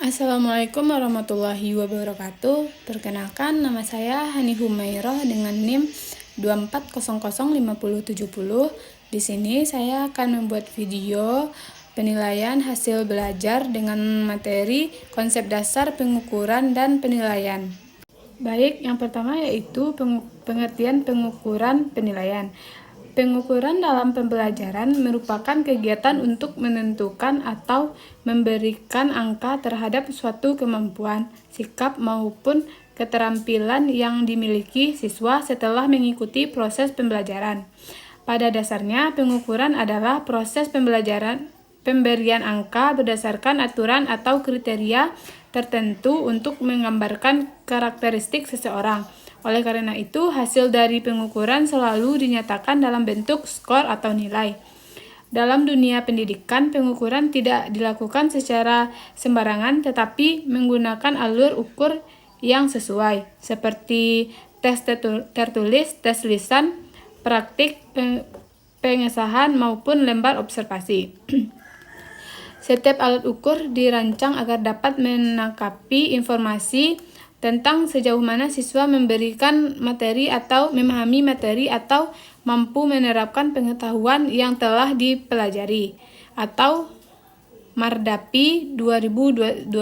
Assalamualaikum warahmatullahi wabarakatuh. Perkenalkan, nama saya Hani Humairah dengan NIM 24005070. Di sini saya akan membuat video penilaian hasil belajar dengan materi konsep dasar pengukuran dan penilaian. Baik, yang pertama yaitu pengertian pengukuran penilaian. Pengukuran dalam pembelajaran merupakan kegiatan untuk menentukan atau memberikan angka terhadap suatu kemampuan, sikap, maupun keterampilan yang dimiliki siswa setelah mengikuti proses pembelajaran. Pada dasarnya, pengukuran adalah proses pemberian angka berdasarkan aturan atau kriteria tertentu untuk menggambarkan karakteristik seseorang. Oleh karena itu, hasil dari pengukuran selalu dinyatakan dalam bentuk skor atau nilai. Dalam dunia pendidikan, pengukuran tidak dilakukan secara sembarangan, tetapi menggunakan alur ukur yang sesuai, seperti tes tertulis, tes lisan, praktik, pengesahan, maupun lembar observasi. Setiap alat ukur dirancang agar dapat menangkapi informasi tentang sejauh mana siswa memahami materi atau mampu menerapkan pengetahuan yang telah dipelajari, atau Mardapi 2012.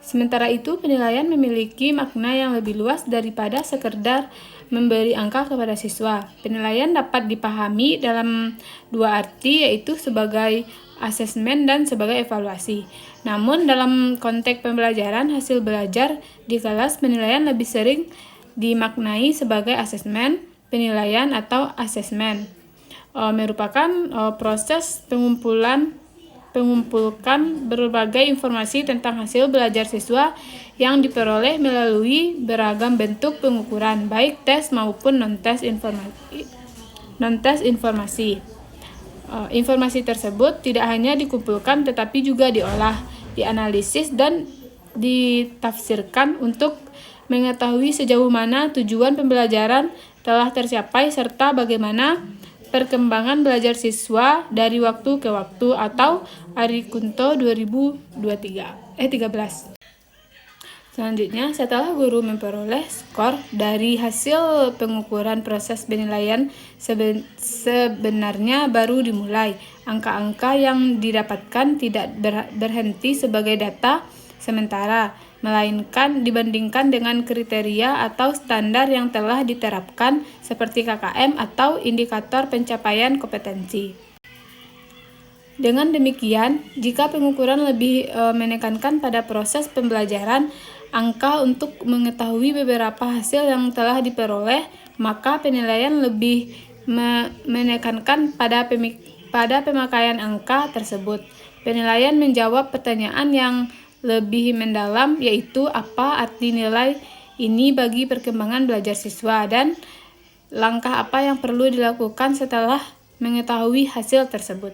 Sementara itu, penilaian memiliki makna yang lebih luas daripada sekedar memberi angka kepada siswa. Penilaian dapat dipahami dalam dua arti, yaitu sebagai asesmen dan sebagai evaluasi. Namun, dalam konteks pembelajaran hasil belajar di kelas, penilaian lebih sering dimaknai sebagai asesmen, penilaian, atau asesmen. Merupakan proses mengumpulkan berbagai informasi tentang hasil belajar siswa yang diperoleh melalui beragam bentuk pengukuran, baik tes maupun non-tes informasi. Informasi tersebut tidak hanya dikumpulkan tetapi juga diolah, dianalisis, dan ditafsirkan untuk mengetahui sejauh mana tujuan pembelajaran telah tercapai serta bagaimana perkembangan belajar siswa dari waktu ke waktu, atau Arikunto 2013. Selanjutnya, setelah guru memperoleh skor dari hasil pengukuran, proses penilaian sebenarnya baru dimulai. Angka-angka yang didapatkan tidak berhenti sebagai data sementara, melainkan dibandingkan dengan kriteria atau standar yang telah diterapkan seperti KKM atau indikator pencapaian kompetensi. Dengan demikian, jika pengukuran lebih menekankan pada proses pembelajaran, angka untuk mengetahui beberapa hasil yang telah diperoleh, maka penilaian lebih menekankan pada pemakaian angka tersebut. Penilaian menjawab pertanyaan yang lebih mendalam, yaitu apa arti nilai ini bagi perkembangan belajar siswa dan langkah apa yang perlu dilakukan setelah mengetahui hasil tersebut.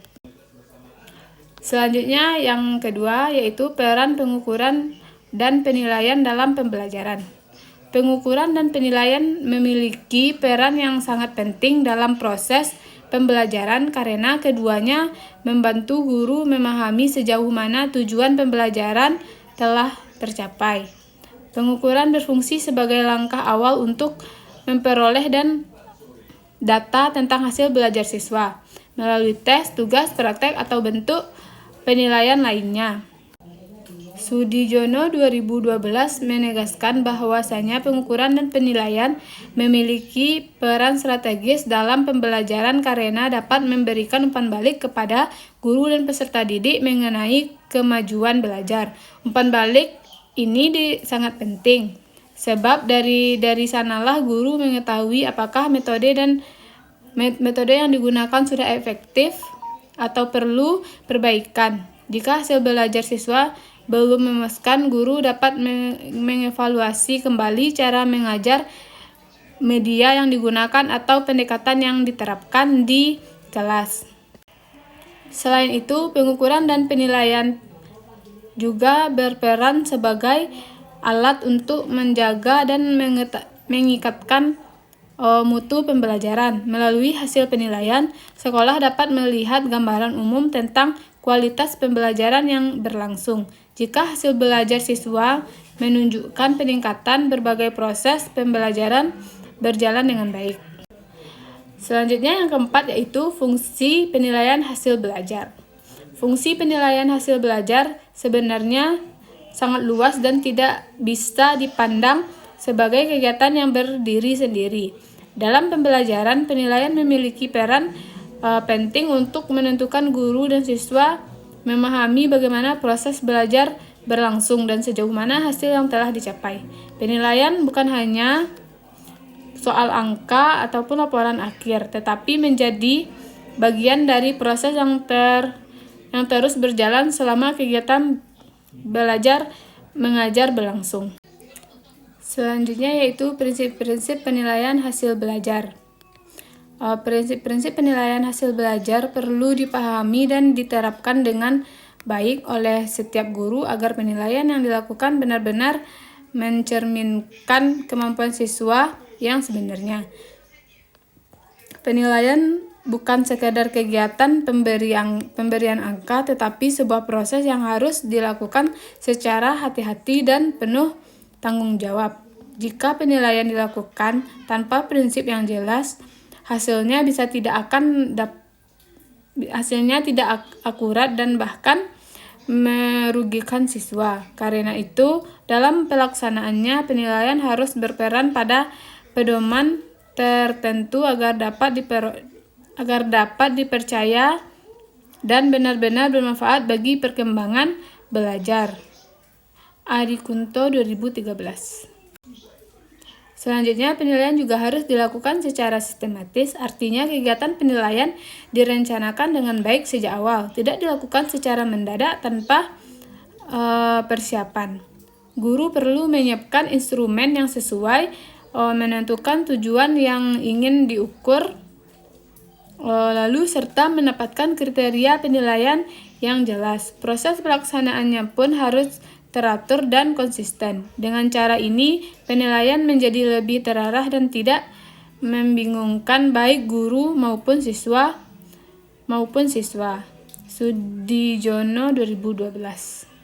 Selanjutnya, yang kedua yaitu peran pengukuran dan penilaian dalam pembelajaran. Pengukuran dan penilaian memiliki peran yang sangat penting dalam proses pembelajaran karena keduanya membantu guru memahami sejauh mana tujuan pembelajaran telah tercapai. Pengukuran berfungsi sebagai langkah awal untuk memperoleh data tentang hasil belajar siswa melalui tes, tugas, praktek, atau bentuk penilaian lainnya. Sudijono 2012 menegaskan bahwasanya pengukuran dan penilaian memiliki peran strategis dalam pembelajaran karena dapat memberikan umpan balik kepada guru dan peserta didik mengenai kemajuan belajar. Umpan balik ini sangat penting, sebab dari sanalah guru mengetahui apakah metode yang digunakan sudah efektif atau perlu perbaikan. Jika hasil belajar siswa belum memuaskan, guru dapat mengevaluasi kembali cara mengajar, media yang digunakan, atau pendekatan yang diterapkan di kelas. Selain itu, pengukuran dan penilaian juga berperan sebagai alat untuk menjaga dan mengikatkan mutu pembelajaran. Melalui hasil penilaian, sekolah dapat melihat gambaran umum tentang kualitas pembelajaran yang berlangsung. Jika hasil belajar siswa menunjukkan peningkatan, berbagai proses pembelajaran berjalan dengan baik. Selanjutnya yang keempat yaitu fungsi penilaian hasil belajar. Fungsi penilaian hasil belajar sebenarnya sangat luas dan tidak bisa dipandang sebagai kegiatan yang berdiri sendiri. Dalam pembelajaran, penilaian memiliki peran penting untuk menentukan guru dan siswa memahami bagaimana proses belajar berlangsung dan sejauh mana hasil yang telah dicapai. Penilaian bukan hanya soal angka ataupun laporan akhir, tetapi menjadi bagian dari proses yang terus berjalan selama kegiatan belajar mengajar berlangsung. Selanjutnya yaitu prinsip-prinsip penilaian hasil belajar. Prinsip-prinsip penilaian hasil belajar perlu dipahami dan diterapkan dengan baik oleh setiap guru agar penilaian yang dilakukan benar-benar mencerminkan kemampuan siswa yang sebenarnya. Penilaian bukan sekadar kegiatan pemberian angka, tetapi sebuah proses yang harus dilakukan secara hati-hati dan penuh tanggung jawab. Jika penilaian dilakukan tanpa prinsip yang jelas, hasilnya tidak akurat dan bahkan merugikan siswa. Karena itu, dalam pelaksanaannya penilaian harus berperan pada pedoman tertentu agar dapat dipercaya dan benar-benar bermanfaat bagi perkembangan belajar. Adi Kunto 2013. Selanjutnya, penilaian juga harus dilakukan secara sistematis, artinya kegiatan penilaian direncanakan dengan baik sejak awal, tidak dilakukan secara mendadak tanpa persiapan. Guru perlu menyiapkan instrumen yang sesuai, menentukan tujuan yang ingin diukur, lalu serta mendapatkan kriteria penilaian yang jelas. Proses pelaksanaannya pun harus teratur dan konsisten. Dengan cara ini, penilaian menjadi lebih terarah dan tidak membingungkan baik guru maupun siswa. Sudijono 2012.